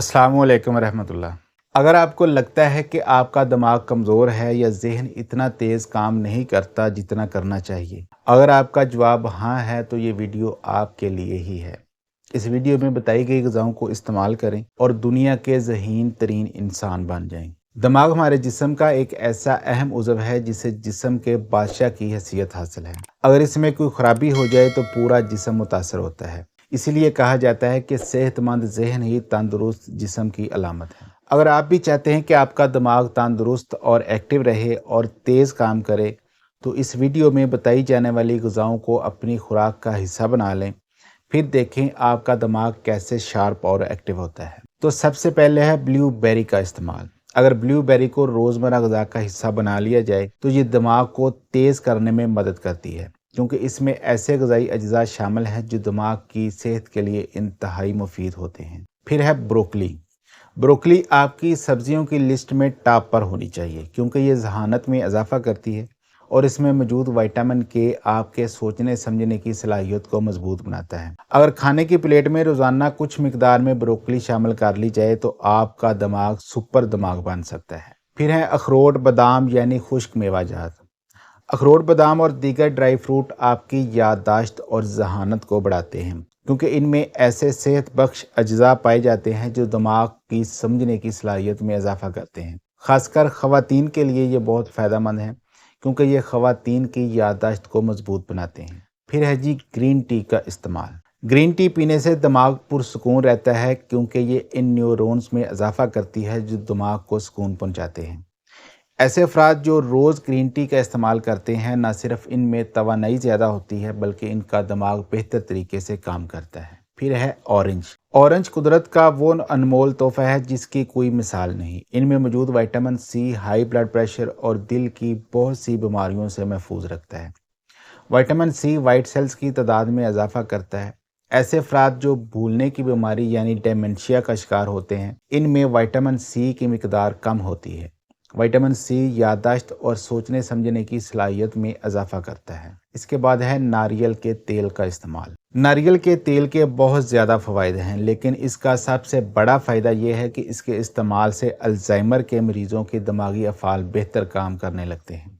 अस्सलाम वालेकुम रहमतुल्लाह। अगर आपको लगता है कि आपका दिमाग कमज़ोर है या ज़हन इतना तेज़ काम नहीं करता जितना करना चाहिए, अगर आपका जवाब हाँ है तो ये वीडियो आपके लिए ही है। इस वीडियो में बताई गई ग़िज़ाओं को इस्तेमाल करें और दुनिया के ज़हीन तरीन इंसान बन जाएं। दिमाग हमारे जिस्म का एक ऐसा अहम उज़व है जिसे जिस्म के बादशाह की हैसियत हासिल है। अगर इसमें कोई ख़राबी हो जाए तो पूरा जिस्म मुतासर होता है। इसीलिए कहा जाता है कि सेहतमंद ज़हन ही तंदुरुस्त जिस्म की अलामत है। अगर आप भी चाहते हैं कि आपका दिमाग तंदुरुस्त और एक्टिव रहे और तेज़ काम करे, तो इस वीडियो में बताई जाने वाली ग़िज़ाओं को अपनी खुराक का हिस्सा बना लें। फिर देखें आपका दिमाग कैसे शार्प और एक्टिव होता है। तो सबसे पहले है ब्लूबेरी का इस्तेमाल। अगर ब्लूबेरी को रोज़मर्रा ग़िज़ा का हिस्सा बना लिया जाए तो ये दिमाग को तेज़ करने में मदद करती है, क्योंकि इसमें ऐसे ग़िज़ाई अज्जा शामिल हैं जो दिमाग की सेहत के लिए इंतहाई मुफीद होते हैं। फिर है ब्रोकली। ब्रोकली आपकी सब्जियों की लिस्ट में टॉप पर होनी चाहिए, क्योंकि ये ज़हानत में इजाफ़ा करती है और इसमें मौजूद विटामिन के आपके सोचने समझने की सलाहियत को मजबूत बनाता है। अगर खाने की प्लेट में रोज़ाना कुछ मिकदार में ब्रोकली शामिल कर ली जाए तो आपका दिमाग सुपर दिमाग बन सकता है। फिर है अखरोट, बादाम यानी खुश्क मेवाजात। अखरोट, बादाम और दीगर ड्राई फ्रूट आपकी याददाश्त और ज़हानत को बढ़ाते हैं, क्योंकि इनमें ऐसे सेहत बख्श अज्जा पाए जाते हैं जो दिमाग की समझने की सलाहियत में इजाफ़ा करते हैं। ख़ासकर ख़वातीन के लिए ये बहुत फ़ायदेमंद है, क्योंकि ये ख़वातीन की याददाश्त को मजबूत बनाते हैं। फिर है जी ग्रीन टी का इस्तेमाल। ग्रीन टी पीने से दिमाग पुरसुकून रहता है, क्योंकि ये इन न्यूरॉन्स में इजाफ़ा करती है जो दिमाग को सुकून पहुँचाते हैं। ऐसे अफराद जो रोज़ ग्रीन टी का इस्तेमाल करते हैं, न सिर्फ इनमें तवानाई ज़्यादा होती है बल्कि इनका दिमाग बेहतर तरीके से काम करता है। फिर है ऑरेंज। ऑरेंज कुदरत का वो अनमोल तोहफ़ा है जिसकी कोई मिसाल नहीं। इनमें मौजूद vitamin C high blood pressure और दिल की बहुत सी बीमारियों से महफूज रखता है। विटामिन सी वाइट सेल्स की तादाद में इजाफा करता है। ऐसे अफराद जो भूलने की बीमारी यानी डेमेंशिया का शिकार होते हैं, इनमें विटामिन सी की मिकदार कम होती है। विटामिन सी याददाश्त और सोचने समझने की सलाहियत में इजाफा करता है। इसके बाद है नारियल के तेल का इस्तेमाल। नारियल के तेल के बहुत ज़्यादा फ़वाइद हैं, लेकिन इसका सबसे बड़ा फ़ायदा यह है कि इसके इस्तेमाल से अल्जाइमर के मरीज़ों के दिमागी अफ़ाल बेहतर काम करने लगते हैं।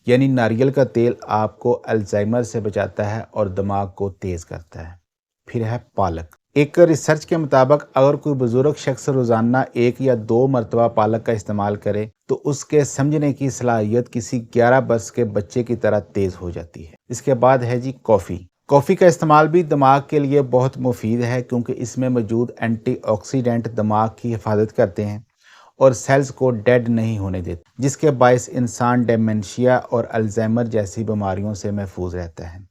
यानी नारियल का तेल आपको अल्जाइमर से बचाता है और दिमाग को तेज़ करता है। फिर है पालक। एक रिसर्च के मुताबिक अगर कोई बुजुर्ग शख्स रोज़ाना 1 या 2 मरतबा पालक का इस्तेमाल करे तो उसके समझने की सलाहियत किसी 11 वर्ष के बच्चे की तरह तेज़ हो जाती है। इसके बाद है जी कॉफ़ी। कॉफ़ी का इस्तेमाल भी दिमाग के लिए बहुत मुफीद है, क्योंकि इसमें मौजूद एंटीऑक्सीडेंट दिमाग की हिफाजत करते हैं और सेल्स को डेड नहीं होने देते, जिसके बायस इंसान डेमेंशिया और अल्जाइमर जैसी बीमारियों से महफूज रहता है।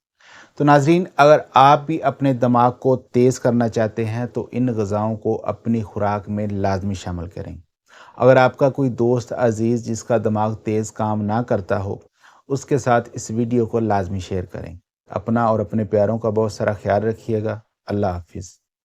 तो नाजरीन, अगर आप भी अपने दिमाग को तेज़ करना चाहते हैं तो इन ग़िज़ाओं को अपनी खुराक में लाजमी शामिल करें। अगर आपका कोई दोस्त अजीज़ जिसका दिमाग तेज़ काम ना करता हो, उसके साथ इस वीडियो को लाजमी शेयर करें। अपना और अपने प्यारों का बहुत सारा ख्याल रखिएगा। अल्लाह हाफिज़।